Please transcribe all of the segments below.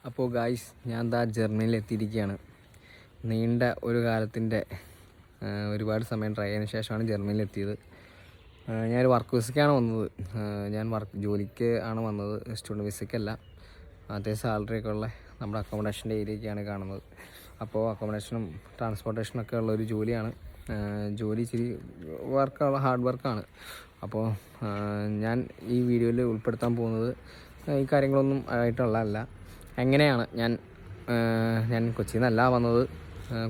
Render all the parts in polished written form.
അപ്പോൾ ഗായ്സ് ഞാൻ ജർമ്മനിയിൽ എത്തിയിരിക്കുകയാണ്. നീണ്ട ഒരു കാലത്തിൻ്റെ ഒരുപാട് സമയം ട്രൈ ചെയ്തതിന് ശേഷമാണ് ജർമ്മനിയിൽ എത്തിയത്. ഞാനൊരു വർക്ക് വിസയ്ക്കാണ് വന്നത്. ഞാൻ ജോലിക്ക് ആണ് വന്നത്, സ്റ്റുഡൻറ്റ് വിസയ്ക്കല്ല. അത്യാവശ്യം സാലറിയൊക്കെ ഉള്ള നമ്മുടെ അക്കോമഡേഷൻ്റെ ഏരിയയൊക്കെയാണ് കാണുന്നത്. അപ്പോൾ അക്കോമഡേഷനും ട്രാൻസ്പോർട്ടേഷനൊക്കെ ഉള്ളൊരു ജോലിയാണ്. ജോലി ഇച്ചിരി വർക്കാണ്, ഹാർഡ് വർക്കാണ്. അപ്പോൾ ഞാൻ ഈ വീഡിയോയിൽ ഉൾപ്പെടുത്താൻ പോകുന്നത് ഈ കാര്യങ്ങളൊന്നും ആയിട്ടുള്ളതല്ല. എങ്ങനെയാണ് ഞാൻ കൊച്ചിയിൽ നിന്നല്ല വന്നത്.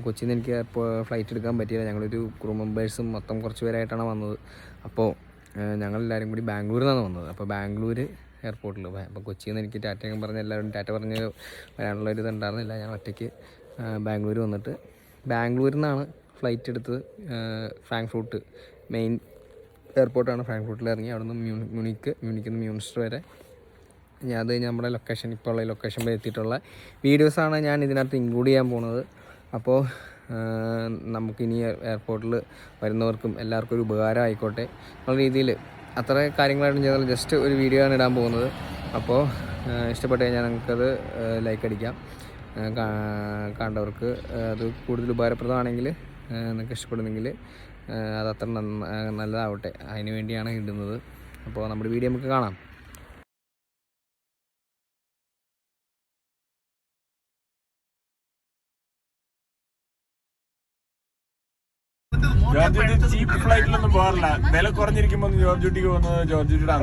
കൊച്ചിയിൽ നിന്ന് എനിക്ക് ഇപ്പോൾ ഫ്ലൈറ്റ് എടുക്കാൻ പറ്റിയില്ല. ഞങ്ങളൊരു ക്രൂ മെമ്പേഴ്സും മൊത്തം കുറച്ച് പേരായിട്ടാണ് വന്നത്. അപ്പോൾ ഞങ്ങളെല്ലാവരും കൂടി ബാംഗ്ലൂരിൽ നിന്നാണ് വന്നത്. അപ്പോൾ ബാംഗ്ലൂർ എയർപോർട്ടിൽ അപ്പോൾ കൊച്ചിയിൽ നിന്ന് എനിക്ക് ടാറ്റയൊക്കെ പറഞ്ഞ് എല്ലാവരും ടാറ്റ പറഞ്ഞ് വരാനുള്ളൊരു ഇതുണ്ടായിരുന്നില്ല. ഞാൻ ഒറ്റയ്ക്ക് ബാംഗ്ലൂർ വന്നിട്ട് ബാംഗ്ലൂരിൽ നിന്നാണ് ഫ്ലൈറ്റ് എടുത്ത് ഫ്രാങ്ക്ഫർട്ട് മെയിൻ എയർപോർട്ടാണ്. ഫ്രാങ്ക്ഫർട്ടിൽ ഇറങ്ങി അവിടെ നിന്ന് മ്യൂണിക്കിൽ നിന്ന് മ്യൂണിസ്റ്റർ വരെ അത് നമ്മുടെ ലൊക്കേഷൻ, ഇപ്പോൾ ഉള്ള ലൊക്കേഷൻ വരെ എത്തിയിട്ടുള്ള വീഡിയോസാണ് ഞാൻ ഇതിനകത്ത് ഇൻക്ലൂഡ് ചെയ്യാൻ പോകുന്നത്. അപ്പോൾ നമുക്കിനി എയർപോർട്ടിൽ വരുന്നവർക്കും എല്ലാവർക്കും ഒരു ഉപകാരം ആയിക്കോട്ടെ എന്നുള്ള രീതിയിൽ അത്ര കാര്യങ്ങളായിട്ടും ചെയ്താൽ ജസ്റ്റ് ഒരു വീഡിയോ ആണ് ഇടാൻ പോകുന്നത്. അപ്പോൾ ഇഷ്ടപ്പെട്ട് കഴിഞ്ഞാൽ നമുക്കത് ലൈക്ക് അടിക്കാം. കണ്ടവർക്ക് അത് കൂടുതൽ ഉപകാരപ്രദമാണെങ്കിൽ നിങ്ങൾക്ക് ഇഷ്ടപ്പെടുന്നെങ്കിൽ അതത്ര നല്ലതാവട്ടെ. അതിന് വേണ്ടിയാണ് ഇടുന്നത്. അപ്പോൾ നമ്മുടെ വീഡിയോ നമുക്ക് കാണാം. ജോർജ് ചീപ്പ് ഫ്ലൈറ്റിലൊന്നും പോകാറില്ല. വില കുറഞ്ഞിരിക്കുമ്പോൾ ജോർജ് കുട്ടിക്ക് പോകുന്നത് ജോർജ് കുട്ടിയുടെ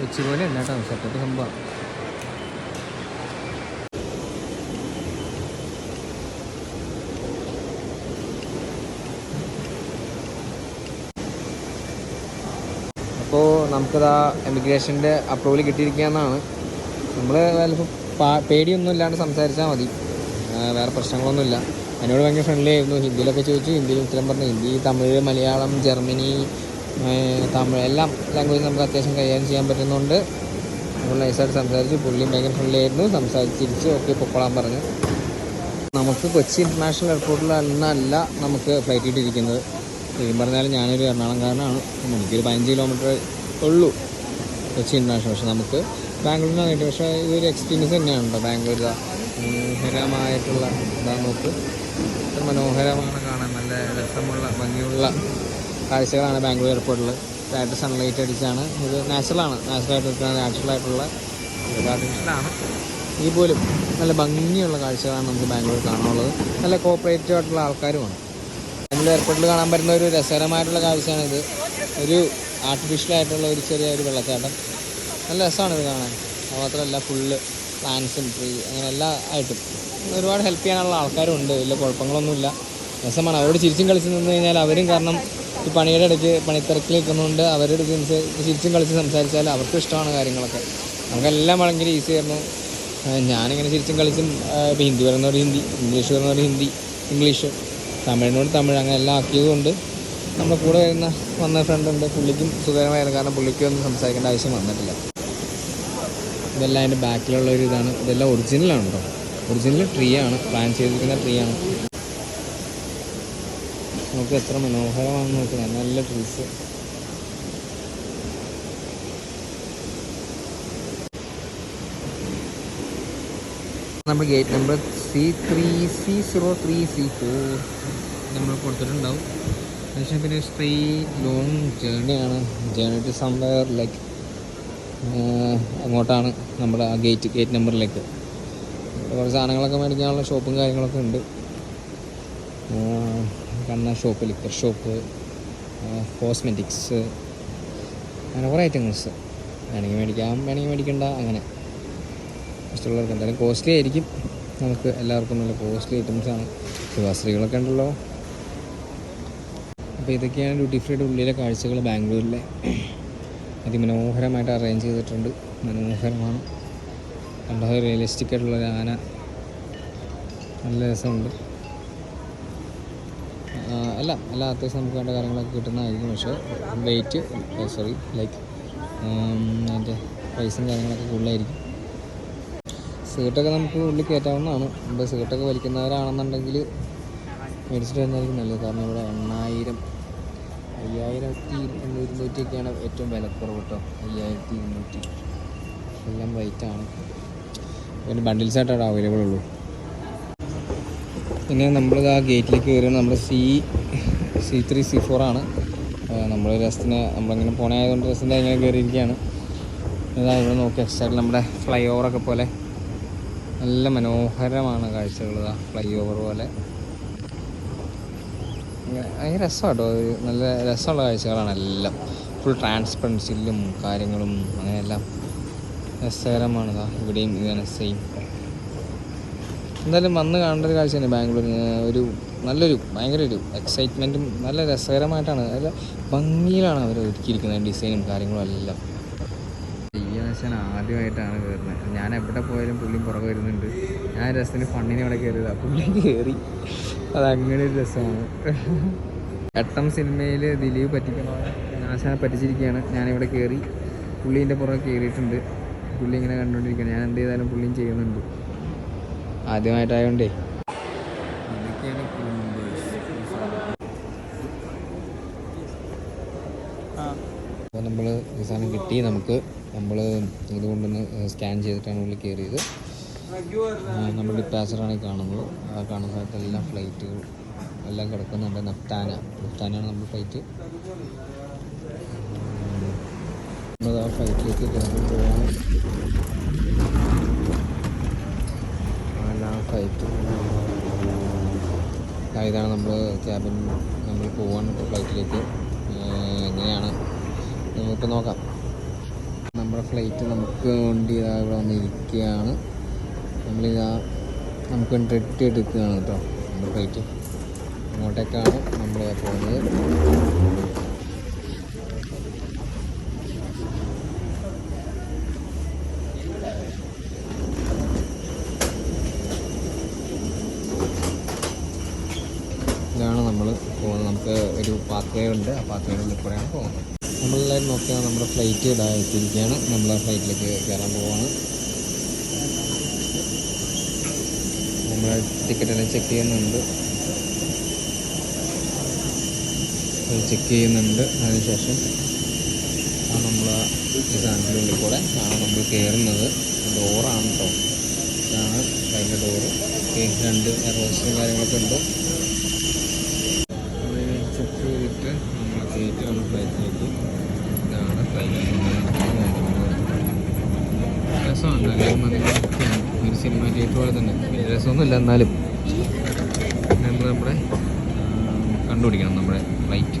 കൊച്ചി പോലെ അല്ല കേട്ടോ, സെറ്റപ്പ് സംഭവം. അപ്പോൾ നമുക്കിതാ എമിഗ്രേഷൻ്റെ അപ്രൂവൽ കിട്ടിയിരിക്കുകയെന്നാണ്. നമ്മൾ ചിലപ്പോൾ പേടിയൊന്നും ഇല്ലാണ്ട് സംസാരിച്ചാൽ മതി, വേറെ പ്രശ്നങ്ങളൊന്നുമില്ല. എന്നോട് ഭയങ്കര ഫ്രണ്ട്ലി ആയിരുന്നു. ഹിന്ദിയിലൊക്കെ ചോദിച്ചു, ഹിന്ദിയിൽ ഉത്തരം പറഞ്ഞു. ഹിന്ദി, തമിഴ്, മലയാളം, ജർമ്മനി, തമിഴ് എല്ലാം ലാംഗ്വേജ് നമുക്ക് അത്യാവശ്യം കൈകാര്യം ചെയ്യാൻ പറ്റുന്നുണ്ട്. നമ്മൾ നൈസായിട്ട് സംസാരിച്ചു. പുള്ളിയും ഭയങ്കര ഫ്രണ്ട്ലി ആയിരുന്നു. സംസാരിച്ചിരിച്ച് ഓക്കെ പൊക്കോളാൻ പറഞ്ഞു. നമുക്ക് കൊച്ചി ഇൻ്റർനാഷണൽ എയർപോർട്ടിൽ നിന്നല്ല നമുക്ക് ഫ്ലൈറ്റ് കിട്ടിയിരിക്കുന്നത്. ശരിക്കും പറഞ്ഞാൽ ഞാനൊരു എറണാകുളംകാരനാണ്. എനിക്കൊരു 15 കിലോമീറ്റർ ഉള്ളൂ കൊച്ചി ഇൻ്റർനാഷണൽ. പക്ഷേ നമുക്ക് ബാംഗ്ലൂരിനാണ് കിട്ടി. പക്ഷേ ഇതൊരു എക്സ്പീരിയൻസ് തന്നെയാണ് കേട്ടോ. ബാംഗ്ലൂർ മനോഹരമായിട്ടുള്ള ഇതാ നോക്ക്, മനോഹരമാണ് കാണാൻ. നല്ല രസമുള്ള ഭംഗിയുള്ള കാഴ്ചകളാണ് ബാംഗ്ലൂർ എയർപോർട്ടിൽ. ഡയറക്റ്റ് സൺലൈറ്റ് അടിച്ചാണ്. ഇത് നാച്ചുറലായിട്ടുള്ള ആർട്ടിഫിഷ്യലാണ്. ഈ പോലും നല്ല ഭംഗിയുള്ള കാഴ്ചകളാണ് നമുക്ക് ബാംഗ്ലൂർ കാണാനുള്ളത്. നല്ല കോപ്പറേറ്റീവ് ആയിട്ടുള്ള ആൾക്കാരുമാണ്. ബാംഗ്ലൂർ എയർപോർട്ടിൽ കാണാൻ പറ്റുന്ന ഒരു രസകരമായിട്ടുള്ള കാഴ്ചയാണിത്. ഒരു ആർട്ടിഫിഷ്യലായിട്ടുള്ള ഒരു ചെറിയൊരു വെള്ളച്ചാട്ടം. നല്ല രസമാണ് ഇത് കാണാൻ. അത് മാത്രമല്ല ഫുള്ള് പ്ലാന്റ്സും ട്രീ അങ്ങനെ എല്ലാ ആയിട്ടും ഒരുപാട് ഹെൽപ്പ് ചെയ്യാനുള്ള ആൾക്കാരും ഉണ്ട്. വലിയ കുഴപ്പങ്ങളൊന്നുമില്ല, രസമാണ്. അവരോട് ചിരിച്ചും കളിച്ച് നിന്ന് കഴിഞ്ഞാൽ അവരും, കാരണം ഈ പണിയുടെ ഇടയ്ക്ക് പണിത്തിരക്കിൽ നിൽക്കുന്നുണ്ട്, അവരുടെ ചിരിച്ചും കളിച്ച് സംസാരിച്ചാൽ അവർക്കും ഇഷ്ടമാണ് കാര്യങ്ങളൊക്കെ. നമുക്കെല്ലാം ഭയങ്കര ഈസി ആയിരുന്നു. ഞാനിങ്ങനെ ചിരിച്ചും കളിച്ചും ഇപ്പോൾ ഹിന്ദി പറയുന്നവർ ഹിന്ദി, ഇംഗ്ലീഷ് പറയുന്നവർ ഹിന്ദി, ഇംഗ്ലീഷ്, തമിഴിനോട് തമിഴ്, അങ്ങനെ എല്ലാം ആക്കിയതുകൊണ്ട് നമ്മുടെ കൂടെ വന്ന ഫ്രണ്ടുണ്ട്, പുള്ളിക്കും സുഖകരമായിരുന്നു. കാരണം പുള്ളിക്കൊന്നും സംസാരിക്കേണ്ട ആവശ്യം വന്നിട്ടില്ല. ഇതെല്ലാം അതിൻ്റെ ബാക്കിലുള്ള ഒരു ഇതാണ്. ഇതെല്ലാം ഒറിജിനലാണ് കേട്ടോ. ഒറിജിനൽ ട്രീ ആണ്, പ്ലാൻ ചെയ്തിരിക്കുന്ന ട്രീ ആണ്. നമുക്ക് എത്ര മനോഹരമാണെന്ന് നോക്കുന്നത്. നല്ല ട്രീസ്. നമ്മൾ ഗേറ്റ് നമ്പർ C03C4 നമ്മൾ കൊടുത്തിട്ടുണ്ടാവും. അതിനുശേഷം പിന്നെ straight long journey to somewhere like അങ്ങോട്ടാണ് നമ്മുടെ ആ ഗേറ്റ് നമ്പറിലേക്ക്. കുറച്ച് സാധനങ്ങളൊക്കെ മേടിക്കാനുള്ള ഷോപ്പും കാര്യങ്ങളൊക്കെ ഉണ്ട്. കണ്ണ ഷോപ്പ്, ലിക്കർ ഷോപ്പ്, കോസ്മെറ്റിക്സ്, അങ്ങനെ കുറേ ഐറ്റംസ് വേണമെങ്കിൽ മേടിക്കാം, വേണമെങ്കിൽ മേടിക്കണ്ട, അങ്ങനെ ഇഷ്ടമുള്ളവർക്ക്. എന്തായാലും കോസ്റ്റ്ലി ആയിരിക്കും. നമുക്ക് എല്ലാവർക്കും നല്ല കോസ്റ്റ്ലി ഐറ്റംസാണ്. ശുഭാശ്രീകളൊക്കെ ഉണ്ടല്ലോ. അപ്പോൾ ഇതൊക്കെയാണ് ഡ്യൂട്ടി ഫ്രീയുടെ ഉള്ളിലെ കാഴ്ചകൾ. ബാംഗ്ലൂരിലെ അതിമനോഹരമായിട്ട് അറേഞ്ച് ചെയ്തിട്ടുണ്ട്. മനോഹരമാണ്. കണ്ടത് റിയലിസ്റ്റിക് ആയിട്ടുള്ളൊരു ആന, നല്ല രസമുണ്ട്. എല്ലാം അത്യാവശ്യം നമുക്ക് വേണ്ട കാര്യങ്ങളൊക്കെ കിട്ടുന്നതായിരിക്കും. പക്ഷേ വെയിറ്റ് അതിൻ്റെ പ്രൈസും കാര്യങ്ങളൊക്കെ കൂടുതലായിരിക്കും. സീറ്റൊക്കെ നമുക്ക് ഉള്ളിൽ കയറ്റാവുന്നതാണ്. നമ്മൾ സീറ്റൊക്കെ വലിക്കുന്നവരാണെന്നുണ്ടെങ്കിൽ മേടിച്ചിട്ട് വരുന്നതായിരിക്കും നല്ലത്. കാരണം ഇവിടെ 5200 ഏറ്റവും വിലക്കുറവ് കേട്ടോ. 5200 എല്ലാം റേറ്റാണ്. പിന്നെ ബണ്ടിൽസായിട്ടാണ് അവൈലബിൾ ഉള്ളൂ. പിന്നെ നമ്മളിത് ആ ഗേറ്റിലേക്ക് കയറുകയാണ്. നമ്മൾ C3 C4 ആണ്. നമ്മൾ രസത്തിന് നമ്മളിങ്ങനെ പോണായതുകൊണ്ട് രസത്തിൻ്റെ ഇങ്ങനെ കയറിയിരിക്കുകയാണ്. ഇതാ ഇവിടെ നോക്കി എക്സ്ട്രാ നമ്മുടെ ഫ്ലൈ ഓവറൊക്കെ പോലെ നല്ല മനോഹരമാണ് കാഴ്ചകൾ. ഇതാ ഫ്ലൈ ഓവർ പോലെ ഭയങ്കര രസമാണ് കേട്ടോ. നല്ല രസമുള്ള കാഴ്ചകളാണ് എല്ലാം. ഫുൾ ട്രാൻസ്പെറൻസിലും കാര്യങ്ങളും അങ്ങനെയെല്ലാം രസകരമാണ്. ഇതാ ഇവിടെയും ഇതാണ് സെയിം. എന്തായാലും വന്ന് കാണേണ്ട ഒരു കാഴ്ച തന്നെ ബാംഗ്ലൂരിന്. നല്ലൊരു ഭയങ്കര ഒരു എക്സൈറ്റ്മെൻറ്റും നല്ല രസകരമായിട്ടാണ്, നല്ല ഭംഗിയിലാണ് അവർ ഒരുക്കിയിരിക്കുന്നത് ഡിസൈനും കാര്യങ്ങളും എല്ലാം. ഞാൻ ആദ്യമായിട്ടാണ് കയറുന്നത്. ഞാൻ എവിടെ പോയാലും പുള്ളിയും പുറകെ വരുന്നുണ്ട്. ഞാൻ രസത്തിന് ഫണ്ണിനെ അവിടെ കയറിയതാണ്. പുള്ളി കയറി, അതങ്ങനെ ഒരു രസമാണ്. 8ാം സിനിമയിൽ ദിലീപ് പറ്റിക്കണോ ആശാനെ പറ്റിച്ചിരിക്കുകയാണ്. ഞാനിവിടെ കയറി, പുള്ളീൻ്റെ പുറകെ കയറിയിട്ടുണ്ട്. പുള്ളി ഇങ്ങനെ കണ്ടുകൊണ്ടിരിക്കുകയാണ്. ഞാൻ എന്ത് ചെയ്താലും പുള്ളിയും ചെയ്യുന്നുണ്ട്. ആദ്യമായിട്ടായതുകൊണ്ടേ ഇതൊക്കെയാണ്. അപ്പോൾ നമ്മൾ ഈ സാധനം കിട്ടി. നമ്മൾ ഇതുകൊണ്ടൊന്ന് സ്കാൻ ചെയ്തിട്ടാണ് ഉള്ളിൽ കയറിയത്. നമ്മൾ ഡിപ്പാച്ചറാണ് കാണുന്നത്. ആ കാണുന്ന സ്ഥലത്തെല്ലാം ഫ്ലൈറ്റുകൾ എല്ലാം കിടക്കുന്നുണ്ട്. നഫ്താനാണ് നമ്മുടെ ഫ്ലൈറ്റ്. നമ്മൾ ആ ഫ്ലൈറ്റിലേക്ക് കിടന്നു പോകാൻ ഫ്ലൈറ്റ് ഇതാണ്. നമ്മൾ ക്യാബിൻ നമ്മൾ പോവാണ് ഫ്ലൈറ്റിലേക്ക്. എങ്ങനെയാണ് നമുക്ക് നോക്കാം. നമ്മുടെ ഫ്ലൈറ്റ് നമുക്ക് വേണ്ടി ഇവിടെ വന്നിരിക്കുകയാണ്. നമുക്ക് റെഡി എടുക്കുകയാണ് കേട്ടോ. നമ്മുടെ ഫ്ലൈറ്റ് അങ്ങോട്ടേക്കാണ് നമ്മൾ പോകുന്നത്. ഇതാണ് നമ്മൾ പോകുന്നത്. നമുക്ക് ഒരു പാത്വേ ഉണ്ട്. ആ പാത്വേയുടെ ഉള്ളിൽ കൂടെയാണ് പോകുന്നത്. നമ്മളെല്ലാവരും നോക്കിയാൽ നമ്മുടെ ഫ്ലൈറ്റ് എത്തിയിരിക്കുകയാണ്. നമ്മൾ ആ ഫ്ലൈറ്റിലേക്ക് കയറാൻ പോവുകയാണ്. നമ്മൾ ടിക്കറ്റെല്ലാം ചെക്ക് ചെയ്യുന്നുണ്ട്. അതിനുശേഷം നമ്മൾ ഈ സാധനത്തിൻ്റെ ഉള്ളിൽ കൂടെ ആണ് നമ്മൾ കയറുന്നത്. ഡോറാണ് കേട്ടോ. ഇതാണ് ഫ്ലൈറ്റിൻ്റെ ഡോറ്. 2 റോസും കാര്യങ്ങളൊക്കെ ഉണ്ട്. ചെക്ക് ചെയ്തിട്ട് നമ്മൾ കയറ്റി ഫ്ലൈറ്റിലേക്ക്. ഇതാണ് ഫ്ലൈറ്റ്. രസമുണ്ട്. എല്ലാവരും അതിനൊക്കെയാണ് ഒരു സിനിമ തിയേറ്റർ പോലെ തന്നെ. വലിയ രസമൊന്നുമില്ല, എന്നാലും നമ്മുടെ കണ്ടുപിടിക്കണം നമ്മുടെ ഫ്ലൈറ്റ്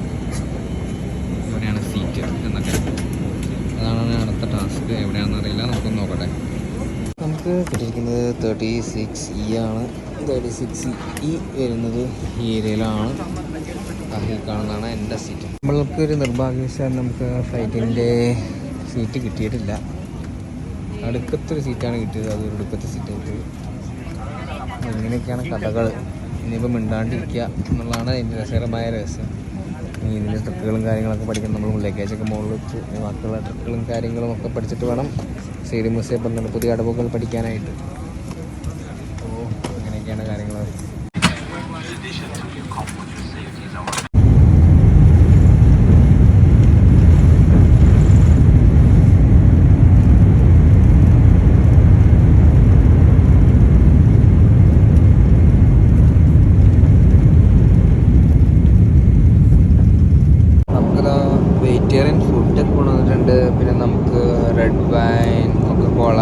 എവിടെയാണ് സീറ്റ് എന്നൊക്കെ. അതാണ് അടുത്ത ടാസ്ക്. എവിടെയാണെന്ന് അറിയില്ല, നമുക്കൊന്ന് നോക്കട്ടെ. നമുക്ക് കിട്ടിയിരിക്കുന്നത് 36E ആണ്. 36E വരുന്നത് ഈ ഏരിയയിലാണ്. ഈ കാണുന്നതാണ് എൻ്റെ സീറ്റ്. നമ്മൾക്കൊരു നിർഭാഗ്യവശാൽ നമുക്ക് ഫ്ലൈറ്റിൻ്റെ സീറ്റ് കിട്ടിയിട്ടില്ല. അടുക്കത്തൊരു സീറ്റാണ് കിട്ടിയത്. അതൊരു അടുക്കത്തെ സീറ്റ് കിട്ടിയത്. ഇങ്ങനെയൊക്കെയാണ് കഥകൾ. ഇനിയിപ്പോൾ മിണ്ടാണ്ടിരിക്കുക എന്നുള്ളതാണ് അതിൻ്റെ രസകരമായ രഹസ്യം. ഇതിൻ്റെ ട്രിക്കുകളും കാര്യങ്ങളൊക്കെ പഠിക്കണം. നമ്മൾ ലഗേജൊക്കെ മുകളിൽ വെച്ച് ബാക്കിയുള്ള ട്രിക്കുകളും കാര്യങ്ങളും ഒക്കെ പഠിച്ചിട്ട് വേണം സൈഡ് മ്യൂസിയം പറഞ്ഞിട്ട് പുതിയ അടവുകൾ പഠിക്കാനായിട്ട്. അപ്പോൾ അങ്ങനെയൊക്കെയാണ് കാര്യങ്ങൾ. വെജിറ്റേറിയൻ ഫുഡൊക്കെ കൊണ്ടുവന്നിട്ടുണ്ട്. പിന്നെ നമുക്ക് റെഡ് വൈൻ, കൊക്കക്കോള,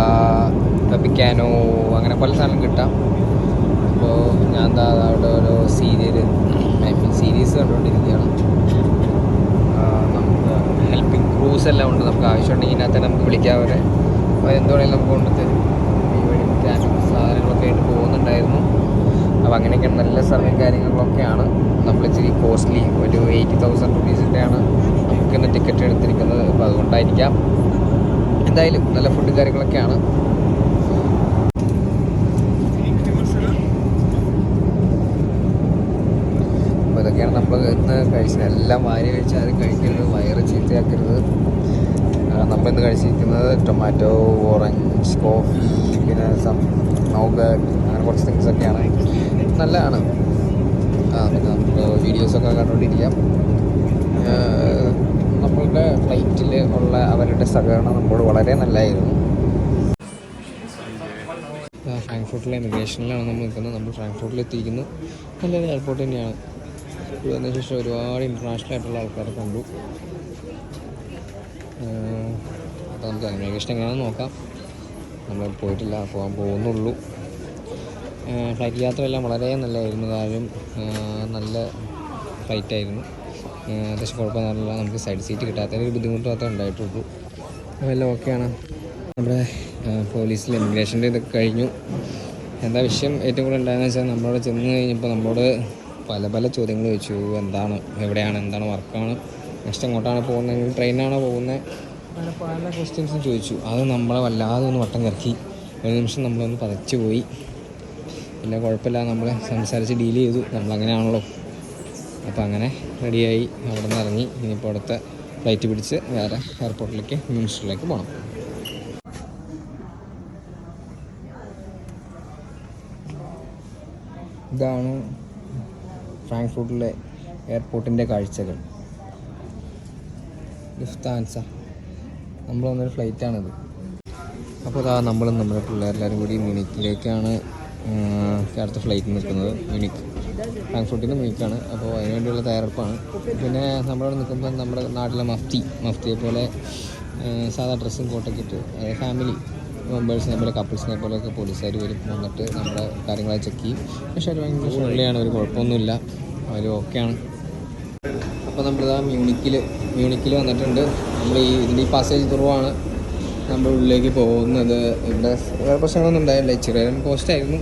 ടപ്പിക്കാനോ അങ്ങനെ പല സാധനം കിട്ടാം. അപ്പോൾ ഞാൻ അവിടെ ഓരോ സീരീസ് കണ്ടുകൊണ്ടിരിക്കുകയാണ്. നമുക്ക് ഹെൽപ്പിംഗ് ക്രൂസ് എല്ലാം ഉണ്ട്. നമുക്ക് ആവശ്യമുണ്ടെങ്കിൽ ഇതിനകത്ത് നമുക്ക് വിളിക്കാം അവരെ. അപ്പോൾ എന്തുവേണമെങ്കിലും നമുക്ക് കൊണ്ടുതരും. ഈവനിങ് ക്യാമ്പിംഗ് സാധനങ്ങളൊക്കെ ആയിട്ട് പോകുന്നുണ്ടായിരുന്നു. അപ്പോൾ അങ്ങനെയൊക്കെയാണ്. നല്ല സർവീസ് കാര്യങ്ങളൊക്കെയാണ്. നമ്മൾ ഇച്ചിരി കോസ്റ്റ്ലി ഒരു 80,000 രൂപീസിൻ്റെയാണ് നമുക്കിന്ന് ടിക്കറ്റ് എടുത്തിരിക്കുന്നത്. അപ്പോൾ അതുകൊണ്ടായിരിക്കാം. എന്തായാലും നല്ല ഫുഡ് കാര്യങ്ങളൊക്കെയാണ്. അപ്പോൾ ഇതൊക്കെയാണ് നമ്മൾ ഇന്ന് കഴിച്ചത്. എല്ലാം വാരി കഴിച്ചാൽ അത് കഴിക്കരുത്, വയറ് ചീത്തയാക്കരുത്. നമ്മളിന്ന് കഴിച്ചിരിക്കുന്നത് ടൊമാറ്റോ, ഓറഞ്ച്, കോഫി, പിന്നെ നോഗട്ട്, അങ്ങനെ കുറച്ച് തിങ്സൊക്കെയാണ്. നല്ലതാണ്. നമുക്ക് വീഡിയോസൊക്കെ കണ്ടുകൊണ്ടിരിക്കാം. നമ്മളുടെ ഫ്ലൈറ്റിൽ ഉള്ള അവരുടെ സഹകരണം നമ്മളോട് വളരെ നല്ലതായിരുന്നു. ഫ്രാങ്ക്ഫർട്ടിലെ ഇമിഗ്രേഷനിലാണ് നമ്മൾ നിൽക്കുന്നത്. നമ്മൾ ഫ്രാങ്ക്ഫർട്ടിൽ എത്തിയിരിക്കുന്നു. നല്ലൊരു എയർപോർട്ട് തന്നെയാണ്. വന്നതിന് ശേഷം ഒരുപാട് ഇൻ്റർനാഷണൽ ആയിട്ടുള്ള ആൾക്കാരെ കണ്ടു. അപ്പോൾ നമുക്ക് ഇമിഗ്രേഷൻ എങ്ങനെയാണെന്ന് നോക്കാം. നമ്മൾ പോയിട്ടില്ല, പോകാൻ പോകുന്നുള്ളൂ. ഫ്ലൈറ്റ് യാത്രയെല്ലാം വളരെ നല്ലതായിരുന്നു. കാര്യം നല്ല ഫ്ലൈറ്റായിരുന്നു. അത്യാവശ്യം കുഴപ്പമൊന്നുമില്ല. നമുക്ക് സൈഡ് സീറ്റ് കിട്ടാത്തതിന് ബുദ്ധിമുട്ട് മാത്രമേ ഉണ്ടായിട്ടുള്ളൂ. അതെല്ലാം ഓക്കെയാണ്. നമ്മുടെ പോലീസിൽ ഇമിഗ്രേഷൻ്റെ ഇതൊക്കെ കഴിഞ്ഞു. എന്താ വിഷയം ഏറ്റവും കൂടുതൽ ഉണ്ടായെന്ന് വെച്ചാൽ നമ്മളവിടെ ചെന്ന് കഴിഞ്ഞപ്പോൾ നമ്മളോട് പല ചോദ്യങ്ങൾ ചോദിച്ചു. എന്താണ്, എവിടെയാണ്, എന്താണ് വർക്കാണ്, നെക്സ്റ്റ് എങ്ങോട്ടാണ് പോകുന്നത്, ട്രെയിനാണോ പോകുന്നത്, അങ്ങനെ പല ക്വസ്റ്റ്യൻസും ചോദിച്ചു. അത് നമ്മളെ വല്ലാതെ ഒന്ന് വട്ടം കറക്കി. ഒരു നിമിഷം നമ്മളൊന്ന് പതച്ചു പോയി. പിന്നെ കുഴപ്പമില്ല, നമ്മളെ സംസാരിച്ച് ഡീൽ ചെയ്തു. നമ്മളങ്ങനെയാണല്ലോ. അപ്പോൾ അങ്ങനെ റെഡിയായി അവിടെ നിന്ന് ഇറങ്ങി. ഇനിയിപ്പോൾ അടുത്ത ഫ്ലൈറ്റ് പിടിച്ച് വേറെ എയർപോർട്ടിലേക്ക്, മ്യൂണിസ്റ്ററിലേക്ക് പോകണം. ഇതാണ് ഫ്രാങ്ക്ഫർട്ടിലെ എയർപോർട്ടിൻ്റെ കാഴ്ചകൾ. ലുഫ്താൻസ നമ്മൾ വന്നൊരു ഫ്ലൈറ്റാണിത്. അപ്പോൾ അതാ നമ്മളും നമ്മുടെ പിള്ളേരെല്ലാവരും കൂടി മ്യൂണിക്കിലേക്കാണ് അടുത്ത ഫ്ലൈറ്റ് നിൽക്കുന്നത്. ഫ്രാങ്ക്ഫർട്ടിൽ നിന്ന് മ്യൂണിക്കാണ്. അപ്പോൾ അതിനുവേണ്ടിയുള്ള തയ്യാറെടുപ്പാണ്. പിന്നെ നമ്മളവിടെ നിൽക്കുമ്പോൾ നമ്മുടെ നാട്ടിലെ മഫ്തിയെ പോലെ സാധാ ഡ്രസ്സും കോട്ടൊക്കെ ഇട്ട് ഫാമിലി മെമ്പേഴ്സിനെ പോലെ, കപ്പിൾസിനെ പോലെയൊക്കെ പോലീസുകാർ വരും. വന്നിട്ട് നമ്മുടെ കാര്യങ്ങളെ ചെക്ക് ചെയ്യും. പക്ഷേ അവർ ഭയങ്കര ഫ്രണ്ട്ലിയാണ്. ഒരു കുഴപ്പമൊന്നുമില്ല, അവർ ഓക്കെയാണ്. അപ്പോൾ നമ്മളിതാ മ്യൂണിക്കിൽ വന്നിട്ടുണ്ട്. നമ്മൾ ഇതിൻ്റെ ഈ പാസേജ് ത്രൂവാണ് നമ്മൾ ഉള്ളിലേക്ക് പോകുന്നത്. ഇവിടെ വേറെ പ്രശ്നങ്ങളൊന്നും ഉണ്ടായില്ല. ഇച്ചിരി പോസ്റ്റായിരുന്നു.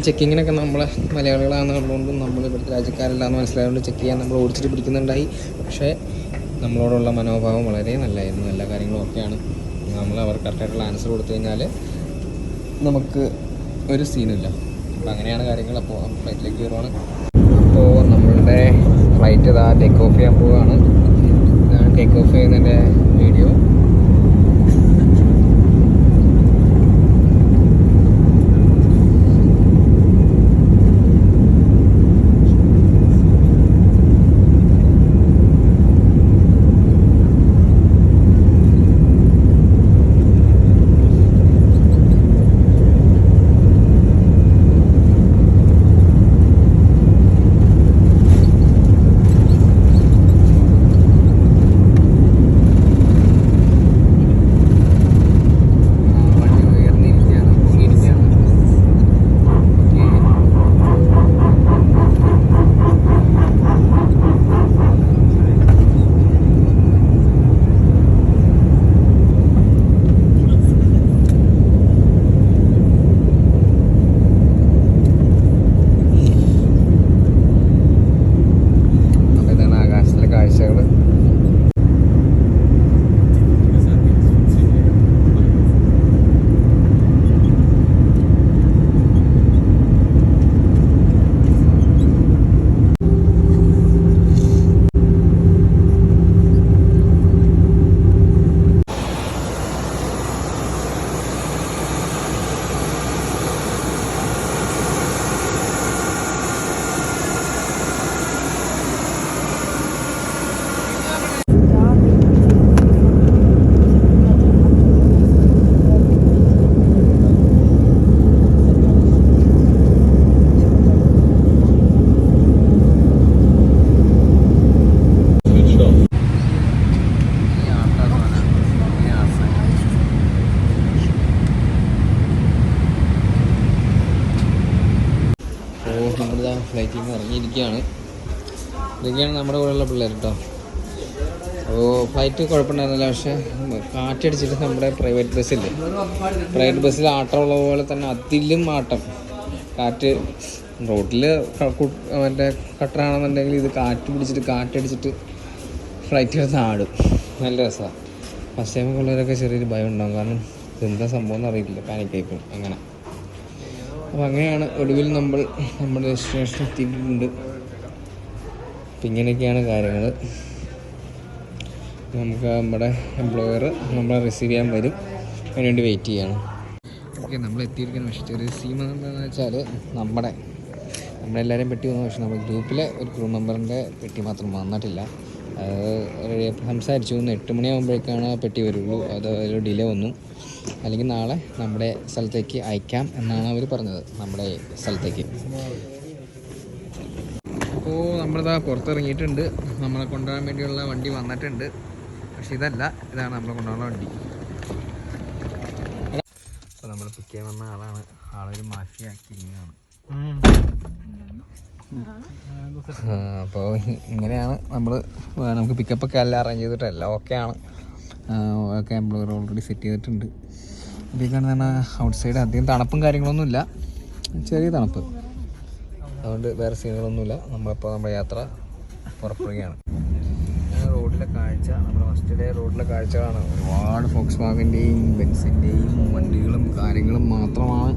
ചെക്കിങ്ങിനൊക്കെ നമ്മളെ മലയാളികളാണെന്നുള്ളതുകൊണ്ടും നമ്മൾ ഇവിടുത്തെ രാജ്യക്കാരല്ലാന്ന് മനസ്സിലായതുകൊണ്ട് ചെക്ക് ചെയ്യാൻ നമ്മൾ ഓടിച്ചിട്ട് പിടിക്കുന്നുണ്ടായി. പക്ഷേ നമ്മളോടുള്ള മനോഭാവം വളരെ നല്ലതായിരുന്നു. എല്ലാ കാര്യങ്ങളും ഓക്കെയാണ്. നമ്മൾ അവർക്ക് കറക്റ്റായിട്ടുള്ള ആൻസർ കൊടുത്തു കഴിഞ്ഞാൽ നമുക്ക് ഒരു സീനില്ല. അപ്പോൾ അങ്ങനെയാണ് കാര്യങ്ങൾ. അപ്പോൾ ഫ്ലൈറ്റിലേക്ക് കയറുവാണ്. അപ്പോൾ നമ്മളുടെ ഫ്ലൈറ്റ് ഇതാ ടേക്ക് ഓഫ് ചെയ്യാൻ പോവുകയാണ്. ഇതാണ് ടേക്ക് ഓഫ് ചെയ്യുന്നതിൻ്റെ വീഡിയോ. ഫ്ലൈറ്റിൽ നിന്ന് ഇറങ്ങിയിരിക്കുകയാണ്. ഇതൊക്കെയാണ് നമ്മുടെ കൂടെയുള്ള പിള്ളേർ കേട്ടോ. അപ്പോൾ ഫ്ലൈറ്റ് കുഴപ്പമുണ്ടായിരുന്നില്ല. പക്ഷേ കാറ്റടിച്ചിട്ട് നമ്മുടെ പ്രൈവറ്റ് ബസ്സിൽ ആട്ടമുള്ള പോലെ തന്നെ അതിലും ആട്ടം. കാറ്റ് റോട്ടിൽ മറ്റേ കട്ടറാണെന്നുണ്ടെങ്കിൽ ഇത് കാറ്റടിച്ചിട്ട് ഫ്ലൈറ്റ് കിടന്ന് ആടും. നല്ല രസമാണ്. ഫസ്റ്റ് ടൈം ഉള്ളവരൊക്കെ ചെറിയൊരു ഭയം ഉണ്ടാകും. കാരണം ഇതെന്താ സംഭവം എന്ന് അറിയില്ല, പാനിക്കായിപ്പോവും അങ്ങനെ. അപ്പോൾ അങ്ങനെയാണ് ഒടുവിൽ നമ്മുടെ ഡെസ്റ്റിനേഷൻ എത്തിയിട്ടുണ്ട്. അപ്പം ഇങ്ങനെയൊക്കെയാണ് കാര്യങ്ങൾ. നമുക്ക് നമ്മുടെ എംപ്ലോയർ നമ്മളെ റിസീവ് ചെയ്യാൻ വരും, അതിന് വേണ്ടി വെയിറ്റ് ചെയ്യാണ്. ഓക്കെ, നമ്മൾ എത്തിയിരിക്കുന്ന പക്ഷേ ചെറിയ സീം എന്താണെന്ന് വെച്ചാൽ നമ്മളെല്ലാവരും പെട്ടി വന്നു. പക്ഷേ നമ്മൾ ഗ്രൂപ്പിലെ ഒരു ക്രൂ മെമ്പറിൻ്റെ പെട്ടി മാത്രം വന്നിട്ടില്ല. സംസാരിച്ചു 8 മണിയാകുമ്പോഴേക്കാണ് പെട്ടി വരുള്ളൂ. അതിൽ ഡിലേ വന്നു. അല്ലെങ്കിൽ നാളെ നമ്മുടെ സ്ഥലത്തേക്ക് അയക്കാം എന്നാണ് അവർ പറഞ്ഞത്, നമ്മുടെ സ്ഥലത്തേക്ക്. അപ്പോൾ നമ്മളിതാ പുറത്തിറങ്ങിയിട്ടുണ്ട്. നമ്മളെ കൊണ്ടുപോകാൻ വേണ്ടിയുള്ള വണ്ടി വന്നിട്ടുണ്ട്. പക്ഷെ ഇതല്ല, ഇതാണ് നമ്മളെ കൊണ്ടുപോകുന്ന വണ്ടി. അപ്പോൾ നമ്മൾ പിക്ക് ചെയ്യാൻ വന്ന ആളാണ്. ആളൊരു മാഫിയ കിങ്ങാണ്. അപ്പോൾ ഇങ്ങനെയാണ് നമുക്ക് പിക്കപ്പൊക്കെ എല്ലാം അറേഞ്ച് ചെയ്തിട്ട് എല്ലാം ഓക്കെയാണ്. ഓക്കെ, എംപ്ലോയർ ഓൾറെഡി സെറ്റ് ചെയ്തിട്ടുണ്ട്. ഇതിലേക്കാണ് പറഞ്ഞാൽ ഔട്ട് സൈഡ് അധികം തണുപ്പും കാര്യങ്ങളൊന്നുമില്ല, ചെറിയ തണുപ്പ്, അതുകൊണ്ട് വേറെ സീനുകളൊന്നുമില്ല. നമ്മളിപ്പോൾ നമ്മുടെ യാത്ര പുറപ്പെടുകയാണ്. റോഡിലെ കാഴ്ച, നമ്മുടെ ഫസ്റ്റ് ഡേ റോഡിലെ കാഴ്ചകളാണ്. ഒരുപാട് ഫോക്സ്വാഗൻ്റെയും ബെൻസിൻ്റെയും വണ്ടികളും കാര്യങ്ങളും മാത്രമാണ്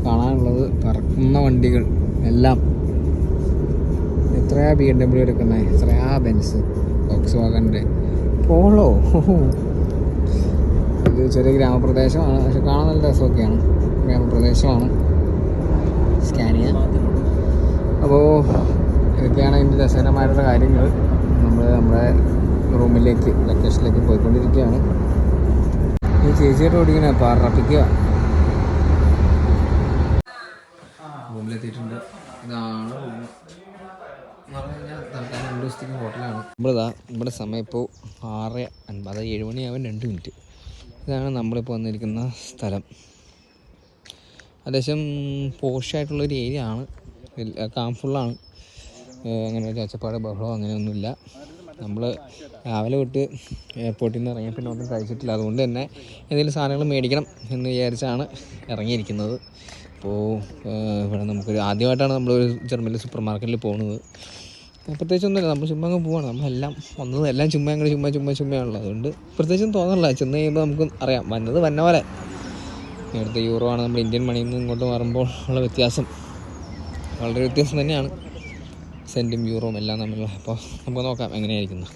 കാണാനുള്ളത്. പറക്കുന്ന വണ്ടികൾ എല്ലാം. എത്രയാ BMW എടുക്കുന്നത്, എത്രയാ ബെൻസ്, ഫോക്സ്വാഗൻ്റെ പോളോ. ഇത് ചെറിയ ഗ്രാമപ്രദേശമാണ്, പക്ഷെ കാണാൻ നല്ല രസമൊക്കെയാണ്. ഗ്രാമപ്രദേശമാണ് സ്കാനിയ. അപ്പോൾ ഇതൊക്കെയാണ് ഇതിൻ്റെ രസകരമായിട്ടുള്ള കാര്യങ്ങൾ. നമ്മുടെ റൂമിലേക്ക്, ലൊക്കേഷനിലേക്ക് പോയിക്കൊണ്ടിരിക്കുകയാണ്. ഈ ചേച്ചിയുടെ ഓടിങ്ങനെ പറപ്പിക്കുക. റൂമിലെത്തിയിട്ടുണ്ട്. ഇതാണ് റൂം എന്ന് പറഞ്ഞു കഴിഞ്ഞാൽ തൽക്കാലം 2 ദിവസത്തേക്ക് ഹോട്ടലാണ്. ഇവിടെ സമയം ഇപ്പോൾ 6:50, അതായത് 7 മണിയാവാൻ 2 മിനിറ്റ്. ഇതാണ് നമ്മളിപ്പോൾ വന്നിരിക്കുന്ന സ്ഥലം. അത്യാവശ്യം പോഷായിട്ടുള്ളൊരു ഏരിയ ആണ്, കാംഫുള്ളാണ്. അങ്ങനെ ഒരു ഒച്ചപ്പാട് ബഹളമോ അങ്ങനെയൊന്നുമില്ല. നമ്മൾ രാവിലെ തൊട്ട് എയർപോർട്ടിൽ നിന്ന് ഇറങ്ങിയ പിന്നെ ഒന്നും കഴിച്ചിട്ടില്ല. അതുകൊണ്ട് തന്നെ എന്തെങ്കിലും സാധനങ്ങൾ മേടിക്കണം എന്ന് വിചാരിച്ചാണ് ഇറങ്ങിയിരിക്കുന്നത്. അപ്പോൾ ഇവിടെ നമുക്കൊരു ആദ്യമായിട്ടാണ് നമ്മളൊരു ജർമ്മനിലെ സൂപ്പർ മാർക്കറ്റിൽ പോകുന്നത്. പ്രത്യേകിച്ചൊന്നുമില്ല, നമ്മൾ ചുമ്മാ അങ്ങ് പോവാണ്. നമ്മളെല്ലാം വന്നത് എല്ലാം ചുമ്മയാണല്ലോ. അതുകൊണ്ട് പ്രത്യേകിച്ചൊന്നും തോന്നണില്ല. ചെന്ന് കഴിയുമ്പോൾ നമുക്ക് അറിയാം, വന്നത് വന്ന പോലെ. ഇവിടുത്തെ യൂറോ ആണ് നമ്മൾ ഇന്ത്യൻ മണിയിൽ നിന്ന് ഇങ്ങോട്ട് മാറുമ്പോൾ ഉള്ള വ്യത്യാസം വളരെ വ്യത്യാസം തന്നെയാണ്. സെൻറ്റും യൂറോയും എല്ലാം തമ്മിലുള്ള. അപ്പോൾ നമുക്ക് നോക്കാം എങ്ങനെയായിരിക്കുന്നു.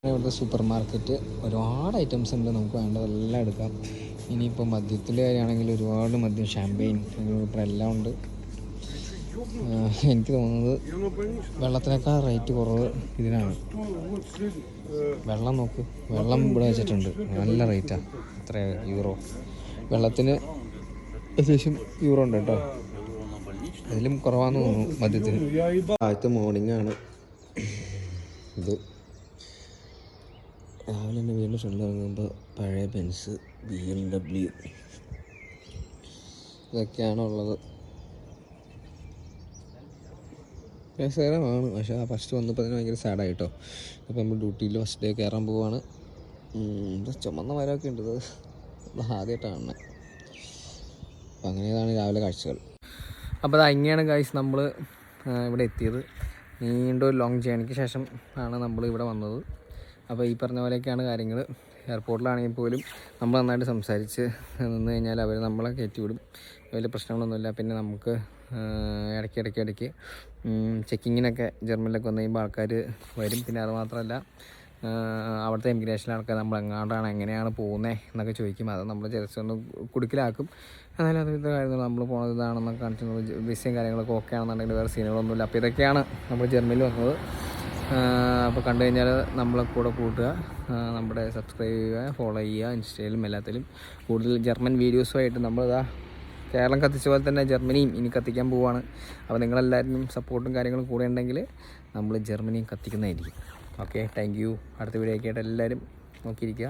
ഇവിടുത്തെ സൂപ്പർ മാർക്കറ്റ് ഒരുപാട് ഐറ്റംസ് ഉണ്ട്, നമുക്ക് വേണ്ടതെല്ലാം എടുക്കാം. ഇനിയിപ്പോൾ മദ്യത്തിൻ്റെ കാര്യമാണെങ്കിൽ ഒരുപാട് മദ്യം, ഷാമ്പെയിൻ, എല്ലാം ഉണ്ട്. എനിക്ക് തോന്നുന്നത് വെള്ളത്തിനേക്കാൾ റേറ്റ് കുറവ് ഇതിനാണ്. വെള്ളം നോക്ക്, വെള്ളം ഇവിടെ വെച്ചിട്ടുണ്ട്, നല്ല റേറ്റാണ്. എത്ര യൂറോ വെള്ളത്തിന്? അത്യാവശ്യം യൂറോ ഉണ്ട് കേട്ടോ, അതിലും കുറവാന്ന് തോന്നുന്നു മദ്യത്തിന്. ആദ്യത്തെ മോർണിംഗ് ആണ് ഇത്. രാവിലെ തന്നെ വീടിൻ്റെ ഫ്രണ്ട് ഇറങ്ങുമ്പോൾ പഴയ ബെൻസ്, BMW ഇതൊക്കെയാണ് ഉള്ളത്. രസകരമാണ്. പക്ഷേ ആ ഫസ്റ്റ് വന്നപ്പോൾ അതിന് ഭയങ്കര സാഡായിട്ടോ. അപ്പോൾ നമ്മൾ ഡ്യൂട്ടിയിൽ ഫസ്റ്റ് ഡേ കയറാൻ പോവാണ്. ചുമന്ന മരമൊക്കെ ഉണ്ട്, ഇത് ആദ്യമായിട്ടാണ്. അപ്പോൾ അങ്ങനെയാണ് രാവിലെ കാഴ്ചകൾ. അപ്പോൾ അത് അങ്ങനെയാണ് ഗൈസ് നമ്മൾ ഇവിടെ എത്തിയത്. നീണ്ടൊരു ലോങ് ജേണിക്ക് ശേഷം ആണ് നമ്മൾ ഇവിടെ വന്നത്. അപ്പോൾ ഈ പറഞ്ഞ പോലെയൊക്കെയാണ് കാര്യങ്ങൾ. എയർപോർട്ടിലാണെങ്കിൽ പോലും നമ്മൾ നന്നായിട്ട് സംസാരിച്ച് നിന്ന് കഴിഞ്ഞാൽ അവർ നമ്മളെ കയറ്റി വിടും. വലിയ പ്രശ്നങ്ങളൊന്നുമില്ല. പിന്നെ നമുക്ക് ഇടയ്ക്ക് ചെക്കിങ്ങിനൊക്കെ ജർമ്മനിലൊക്കെ വന്നു കഴിയുമ്പോൾ ആൾക്കാർ വരും. പിന്നെ അതുമാത്രമല്ല, അവിടുത്തെ ഇമിഗ്രേഷൻ ആൾക്കാർ നമ്മൾ എങ്ങാണ്ടാണ്, എങ്ങനെയാണ് പോകുന്നത് എന്നൊക്കെ ചോദിക്കും. അത് നമ്മൾ ജസ്റ്റ് ഒന്ന് കുടുക്കിലാക്കും. എന്നാലും അതിൻ്റെ കാര്യങ്ങൾ നമ്മൾ പോകുന്നത് ഇതാണെന്നൊക്കെ കാണിച്ചിട്ടുണ്ട്. വിസയും കാര്യങ്ങളൊക്കെ ഓക്കെ ആണെന്നുണ്ടെങ്കിൽ വേറെ സീനുകളൊന്നുമില്ല. അപ്പോൾ ഇതൊക്കെയാണ് നമ്മൾ ജർമ്മനിയിൽ വന്നത്. അപ്പോൾ കണ്ടു കഴിഞ്ഞാൽ നമ്മളെ കൂടെ കൂട്ടുക, നമ്മുടെ സബ്സ്ക്രൈബ് ചെയ്യുക, ഫോളോ ചെയ്യുക, ഇൻസ്റ്റയിലും എല്ലാത്തിലും കൂടുതൽ ജർമ്മൻ വീഡിയോസുമായിട്ട് നമ്മളിതാ കേരളം കത്തിച്ച പോലെ തന്നെ ജർമ്മനിയും ഇനി കത്തിക്കാൻ പോവുകയാണ്. അപ്പോൾ നിങ്ങളെല്ലാവരും സപ്പോർട്ടും കാര്യങ്ങളും കൂടെ ഉണ്ടെങ്കിൽ നമ്മൾ ജർമ്മനിയും കത്തിക്കുന്നതായിരിക്കും. Okay, thank you. അടുത്ത വീഡിയോ ഒക്കെ ആയിട്ട് എല്ലാവരും നോക്കിയിരിക്കുക.